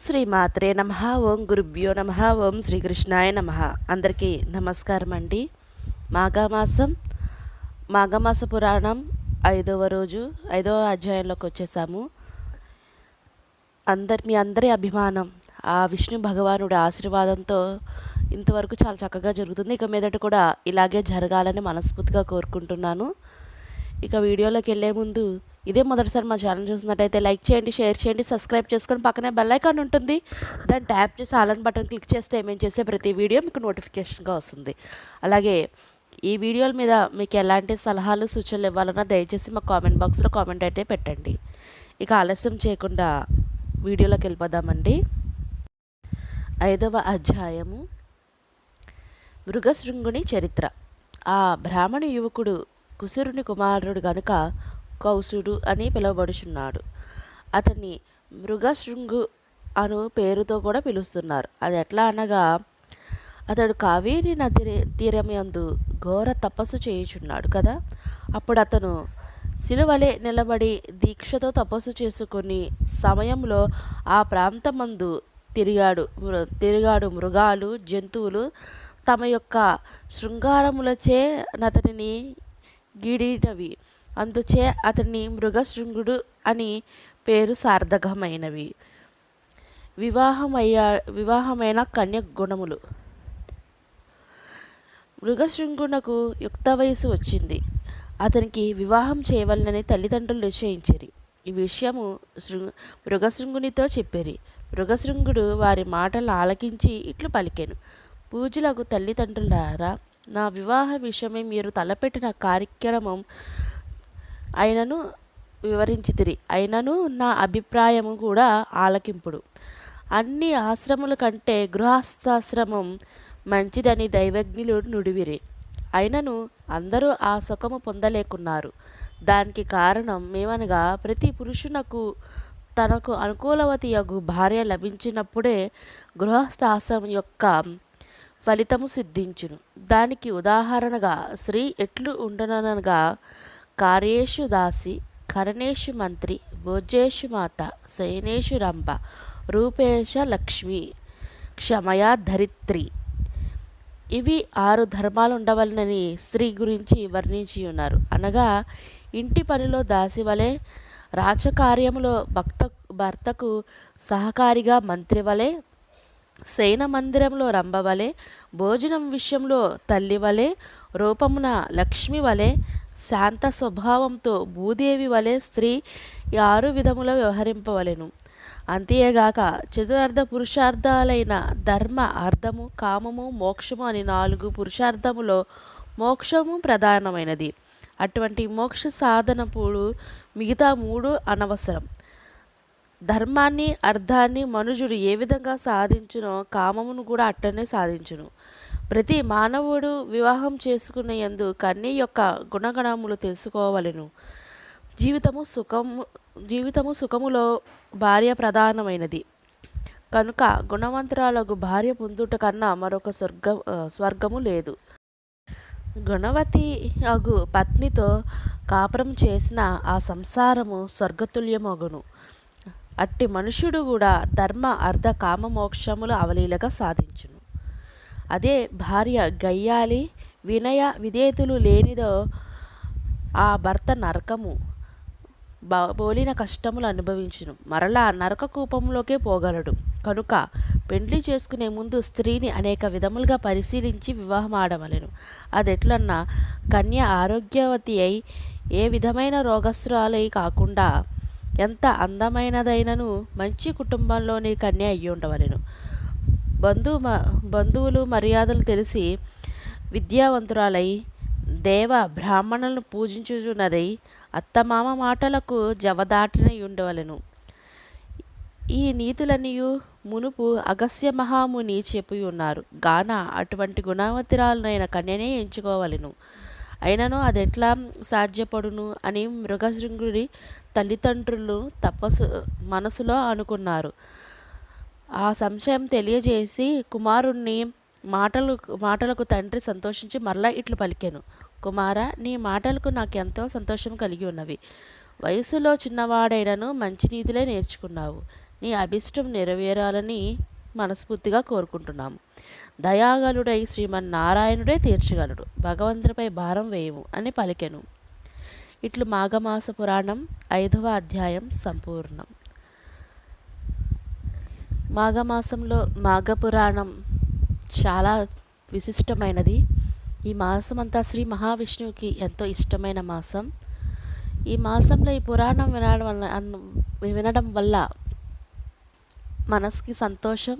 శ్రీమాత్రే నమః. ఓం గురుభ్యో నమః. ఓం శ్రీకృష్ణాయ నమః. అందరికీ నమస్కారం అండి. మాఘమాస పురాణం 5వ రోజు 5వ అధ్యాయంలోకి వచ్చేసాము. మీ అందరి అభిమానం ఆ విష్ణు భగవానుడి ఆశీర్వాదంతో ఇంతవరకు చాలా చక్కగా జరుగుతుంది. ఇక మీదట కూడా ఇలాగే జరగాలని మనస్ఫూర్తిగా కోరుకుంటున్నాను. ఇక వీడియోలోకి వెళ్ళే ముందు ఇదే మొదటిసారి మా ఛానల్ చూసినట్టయితే లైక్ చేయండి, షేర్ చేయండి, సబ్స్క్రైబ్ చేసుకొని పక్కనే బెల్ ఐకాన్ ఉంటుంది. దాన్ని ట్యాప్ చేసి ఆల్ అని బటన్ క్లిక్ చేస్తే మేము చేసే ప్రతి వీడియో మీకు నోటిఫికేషన్గా వస్తుంది. అలాగే ఈ వీడియోల మీద మీకు ఎలాంటి సలహాలు సూచనలు ఇవ్వాలన్నా దయచేసి మా కామెంట్ బాక్స్లో కామెంట్ అయితే పెట్టండి. ఇక ఆలస్యం చేయకుండా వీడియోలోకి వెళ్ళిపోదామండి. 5వ అధ్యాయము మృగశృంగుని చరిత్ర. ఆ బ్రాహ్మణ యువకుడు కుసురుని కుమారుడు గనుక కౌసుడు అని పిలువబడుచున్నాడు. అతన్ని మృగశృంగు అను పేరుతో కూడా పిలుస్తున్నారు. అది ఎట్లా అనగా అతడు కావేరి నది తీరమందు ఘోర తపస్సు చేయుచున్నాడు కదా. అప్పుడు అతను శిలువలే నిలబడి దీక్షతో తపస్సు చేసుకుని సమయంలో ఆ ప్రాంతమందు తిరిగాడు మృగాలు జంతువులు తమ యొక్క శృంగారములచే నతనిని గిడినవి. అందుచే అతని మృగశృంగుడు అని పేరు సార్థకమైనవి. వివాహమైన కన్య గుణములు. మృగశృంగునకు యుక్త వయసు వచ్చింది. అతనికి వివాహం చేయవలనని తల్లిదండ్రులు నిశ్చయించిరి. ఈ విషయము మృగశృంగునితో చెప్పిరి. మృగశృంగుడు వారి మాటలు ఆలకించి ఇట్లు పలికెను. పూజలకు తల్లిదండ్రులారా, నా వివాహ విషయమై మీరు తలపెట్టిన కార్యక్రమం అయినను వివరించితిరి. అయినను నా అభిప్రాయము కూడా ఆలకింపుడు. అన్ని ఆశ్రముల కంటే గృహస్థాశ్రమం మంచిదని దైవజ్ఞులు నుడివిరి. అయినను అందరూ ఆ సుఖము పొందలేకున్నారు. దానికి కారణం ఏమనగా ప్రతి పురుషునకు తనకు అనుకూలవతి యగు భార్య లభించినప్పుడే గృహస్థాశ్రమం యొక్క ఫలితము సిద్ధించును. దానికి ఉదాహరణగా స్త్రీ ఎట్లు ఉండననగా కార్యేషు దాసి, కరణేషు మంత్రి, భోజ్యేషు మాత, శయనేషు రంభ, రూపేష లక్ష్మి, క్షమయా ధరిత్రి. ఇవి 6 ధర్మాలు ఉండవలనని స్త్రీ గురించి వర్ణించి ఉన్నారు. అనగా ఇంటి పనిలో దాసి వలె, రాచకార్యములో భర్తకు సహకారిగా మంత్రి వలె, శయన మందిరంలో రంభ వలె, భోజనం విషయంలో తల్లి వలె, రూపమున లక్ష్మి వలె, శాంత స్వభావంతో భూదేవి వలె స్త్రీ 6 విధముల వ్యవహరింపవలెను. అంతేగాక చతురర్ధ పురుషార్థాలైన ధర్మ, అర్థము, కామము, మోక్షము అని 4 పురుషార్థములో మోక్షము ప్రధానమైనది. అటువంటి మోక్ష సాధనపుడు మిగతా 3 అనవసరం. ధర్మాన్ని, అర్థాన్ని మనుజుడు ఏ విధంగా సాధించునో కామమును కూడా అట్టనే సాధించును. ప్రతి మానవుడు వివాహం చేసుకునేందు కన్య యొక్క గుణగణములు తెలుసుకోవలెను. జీవితము సుఖములో భార్య ప్రధానమైనది కనుక గుణవంతురాలకు భార్య పొందుట కన్నా మరొక స్వర్గము లేదు. గుణవతి అగు పత్నితో కాపురం చేసిన ఆ సంసారము స్వర్గతుల్యమగును. అట్టి మనుష్యుడు కూడా ధర్మ, అర్థ, కామ, మోక్షములు అవలీలగా సాధించును. అదే భార్య గయ్యాలి, వినయ విధేయతలు లేనిదో ఆ భర్త నరకము బోలిన కష్టములు అనుభవించును. మరలా నరక కూపంలోకే పోగలడు. కనుక పెండ్లి చేసుకునే ముందు స్త్రీని అనేక విధములుగా పరిశీలించి వివాహం ఆడవలెను. అదెట్లన్నా కన్య ఆరోగ్యవతి అయి ఏ విధమైన రోగస్తురాలై కాకుండా ఎంత అందమైనదైనను మంచి కుటుంబంలోని కన్య అయ్యి ఉండవలెను. బంధువులు మర్యాదలు తెలిసి విద్యావంతురాలై దేవ బ్రాహ్మణులను పూజించుచున్నదై అత్తమామ మాటలకు జవదాటనై ఉండవలెను. ఈ నీతులన్నీయు మునుపు అగస్త్య మహాముని చెప్పి ఉన్నారు గాన అటువంటి గుణవతిరాలైన కన్యనే ఎంచుకోవలెను. అయినను అదెట్లా సాధ్యపడును అని మృగశృంగుడి తల్లిదండ్రులు మనసులో అనుకున్నారు. ఆ సంశయం తెలియజేసి కుమారుణ్ణి మాటలకు తండ్రి సంతోషించి మరలా ఇట్లు పలికెను. కుమార, నీ మాటలకు నాకెంతో సంతోషం కలిగి ఉన్నవి. వయసులో చిన్నవాడైనను మంచి నీతులే నేర్చుకున్నావు. నీ అభిష్టం నెరవేరాలని మనస్ఫూర్తిగా కోరుకుంటున్నాము. దయాగలుడై శ్రీమన్నారాయణుడే తీర్చగలడు, భగవంతునిపై భారం వేయము అని పలికెను. ఇట్లు మాఘమాస పురాణం 5వ అధ్యాయం సంపూర్ణం. మాఘమాసంలో మాఘపురాణం చాలా విశిష్టమైనది. ఈ మాసం అంతా శ్రీ మహావిష్ణువుకి ఎంతో ఇష్టమైన మాసం. ఈ మాసంలో ఈ పురాణం వినడం వల్ల మనసుకి సంతోషం,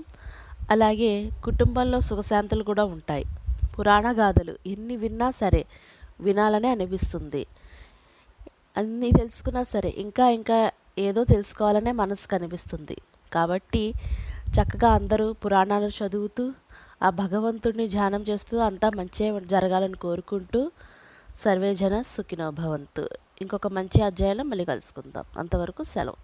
అలాగే కుటుంబంలో సుఖశాంతులు కూడా ఉంటాయి. పురాణ గాథలు ఎన్ని విన్నా సరే వినాలని అనిపిస్తుంది. అన్నీ తెలుసుకున్నా సరే ఇంకా ఇంకా ఏదో తెలుసుకోవాలనే మనసుకు అనిపిస్తుంది. కాబట్టి చక్కగా అందరూ పురాణాలు చదువుతూ ఆ భగవంతుడిని ధ్యానం చేస్తూ అంతా మంచిగా జరగాలని కోరుకుంటూ సర్వేజన సుఖినో భవంతు. ఇంకొక మంచి అధ్యాయంలో మళ్ళీ కలుసుకుందాం. అంతవరకు సెలవు.